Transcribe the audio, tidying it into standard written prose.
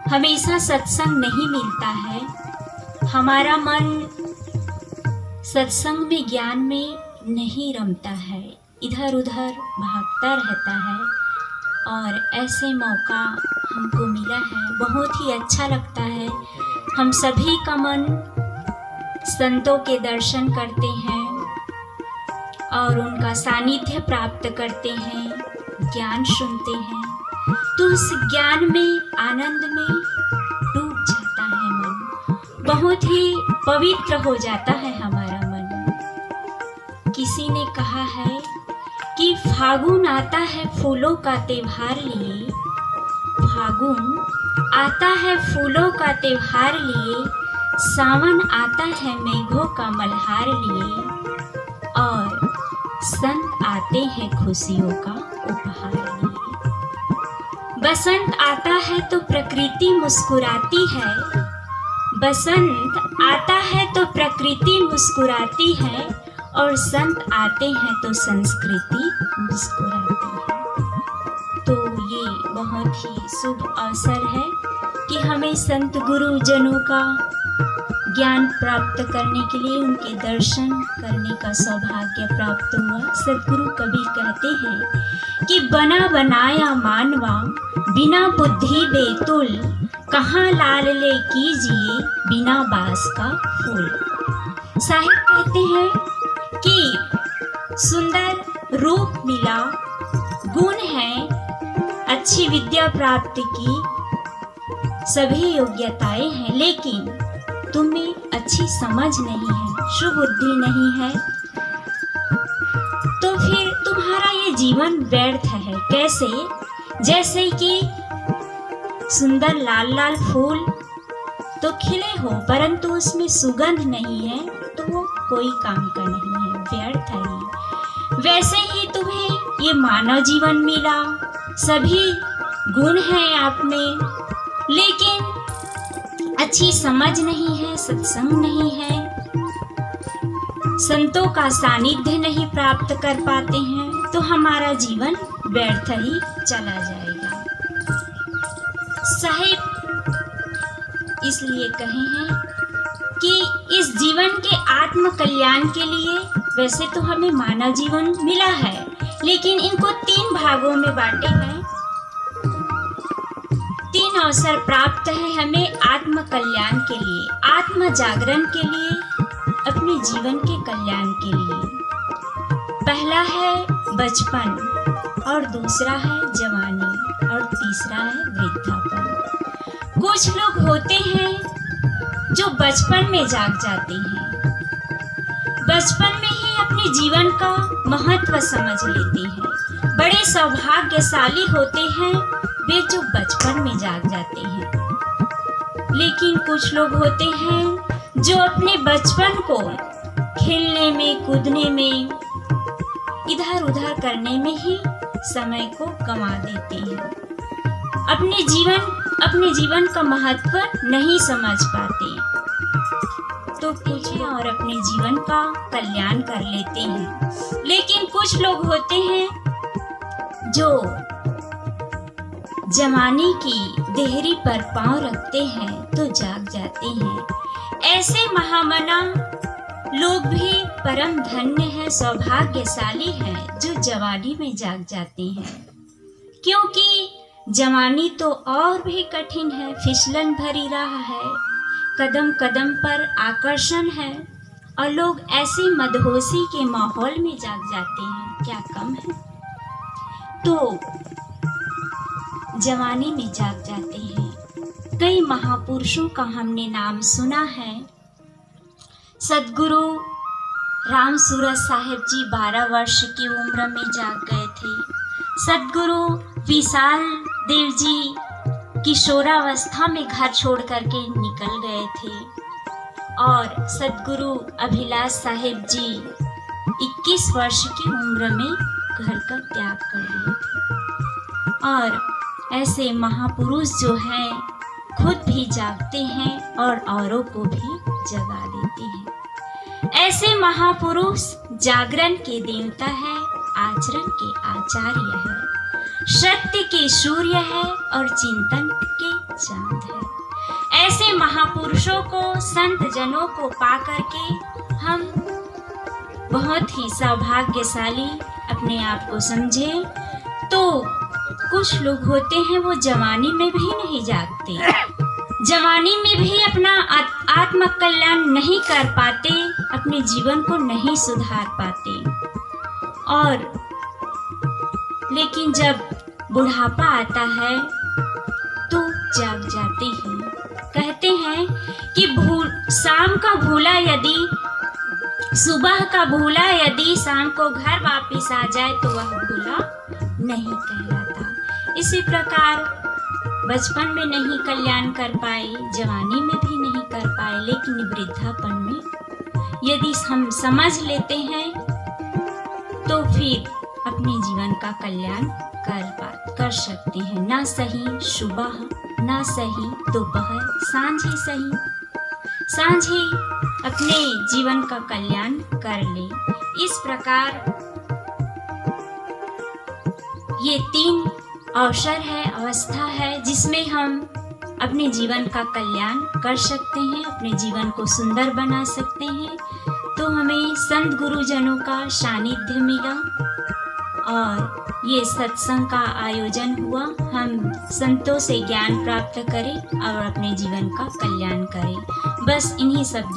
हमेशा सत्संग नहीं मिलता है। हमारा मन सत्संग में, ज्ञान में नहीं रमता है, इधर उधर भागता रहता है। और ऐसे मौका हमको मिला है, बहुत ही अच्छा लगता है। हम सभी का मन संतों के दर्शन करते हैं और उनका सानिध्य प्राप्त करते हैं, ज्ञान सुनते हैं, तो उस ज्ञान में, आनंद में डूब जाता है मन। बहुत ही पवित्र हो जाता है हमारा मन। किसी ने कहा है कि फागुन आता है फूलों का त्योहार लिए, फागुन आता है फूलों का त्योहार लिए, सावन आता है मेघों का मल्हार लिए, और संत आते हैं खुशियों का उपहार लिए। बसंत आता है तो प्रकृति मुस्कुराती है, बसंत आता है तो प्रकृति मुस्कुराती है, और संत आते हैं तो संस्कृति मुस्कुराती है। तो ये बहुत ही शुभ अवसर है कि हमें संत गुरुजनों का ज्ञान प्राप्त करने के लिए, उनके दर्शन करने का सौभाग्य प्राप्त हुआ। सद्गुरु कबीर कहते हैं कि बना बनाया मानवा बिना बुद्धि बेतुल, कहाँ लाल ले कीजिए बिना बास का फूल। साहिब कहते हैं कि सुंदर रूप मिला, गुण है, अच्छी विद्या प्राप्त की, सभी योग्यताएं हैं, लेकिन तुम्हें अच्छी समझ नहीं है, सुबुद्धि नहीं है, तो फिर तुम्हारा ये जीवन व्यर्थ है। कैसे? जैसे कि सुंदर लाल लाल फूल तो खिले हो, परंतु उसमें सुगंध नहीं है, तो वो कोई काम का नहीं है, व्यर्थ है ये। वैसे ही तुम्हें ये मानव जीवन मिला, सभी गुण हैं आप में, लेकिन अच्छी समझ नहीं है, सत्संग नहीं है, संतों का सानिध्य नहीं प्राप्त कर पाते हैं, तो हमारा जीवन व्यर्थ ही चला जाएगा। साहिब इसलिए कहे हैं कि इस जीवन के आत्म कल्याण के लिए, वैसे तो हमें मानव जीवन मिला है, लेकिन इनको 3 भागों में बांटे हैं। 3 अवसर प्राप्त है हमें आत्म कल्याण के लिए, आत्म जागरण के लिए, अपने जीवन के कल्याण के लिए। पहला है बचपन, और दूसरा है जवानी, और तीसरा है वृद्धापन। कुछ लोग होते हैं जो बचपन में जाग जाते हैं, बचपन में ही अपने जीवन का महत्व समझ लेते हैं। बड़े सौभाग्यशाली होते हैं वे जो बचपन में जाग जाते हैं। लेकिन कुछ लोग होते हैं जो अपने बचपन को खेलने में, कूदने में, इधर उधर करने में ही समय को गंवा देते हैं, अपने जीवन का महत्व नहीं समझ पाते, तो कुछ और अपने जीवन का कल्याण कर लेते हैं। लेकिन कुछ लोग होते हैं जो जवानी की देहरी पर पांव रखते हैं तो जाग जाते हैं। ऐसे महामना लोग भी परम धन्य हैं, सौभाग्यशाली हैं जो जवानी में जाग जाते हैं, क्योंकि जवानी तो और भी कठिन है, फिसलन भरी राह है, कदम कदम पर आकर्षण है, और लोग ऐसी मदहोशी के माहौल में जाग जाते हैं, क्या कम है। तो जवानी में जाग जाते हैं। कई महापुरुषों का हमने नाम सुना है। सद्गुरु राम सूरत साहिब जी 12 वर्ष की उम्र में जाग गए थे। सद्गुरु विशाल देव जी किशोरावस्था में घर छोड़ करके निकल गए थे, और सद्गुरु अभिलाष साहिब जी 21 वर्ष की उम्र में घर का त्याग कर लिए थे। और ऐसे महापुरुष जो हैं खुद भी जागते हैं और औरों को भी जगा देते हैं। ऐसे महापुरुष जागरण के देवता है, आचरण के आचार्य है। सत्य के सूर्य है और चिंतन के चांद है। ऐसे महापुरुषों को, संत जनों को पा करके हम बहुत ही सौभाग्यशाली अपने आप को समझें। तो कुछ लोग होते हैं वो जवानी में भी नहीं जागते, जवानी में भी अपना आत्म कल्याण नहीं कर पाते, अपने जीवन को नहीं सुधार पाते, और लेकिन जब बुढ़ापा आता है तो जाग जाते हैं। कहते हैं कि शाम का भूला यदि, सुबह का भूला यदि शाम को घर वापिस आ जाए तो वह भूला नहीं कहलाता। इसी प्रकार बचपन में नहीं कल्याण कर पाए, जवानी में भी नहीं कर पाए, लेकिन वृद्धापन में यदि हम समझ लेते हैं तो फिर अपने जीवन का कल्याण कर सकते हैं। ना सही सुबह, ना सही दोपहर, सांझ ही सही, सांझ ही अपने जीवन का कल्याण कर ले। इस प्रकार ये 3 अवसर है, अवस्था है जिसमें हम अपने जीवन का कल्याण कर सकते हैं, अपने जीवन को सुंदर बना सकते हैं। तो हमें संत गुरुजनों का सानिध्य मिला और ये सत्संग का आयोजन हुआ। हम संतों से ज्ञान प्राप्त करें और अपने जीवन का कल्याण करें। बस इन्हीं सब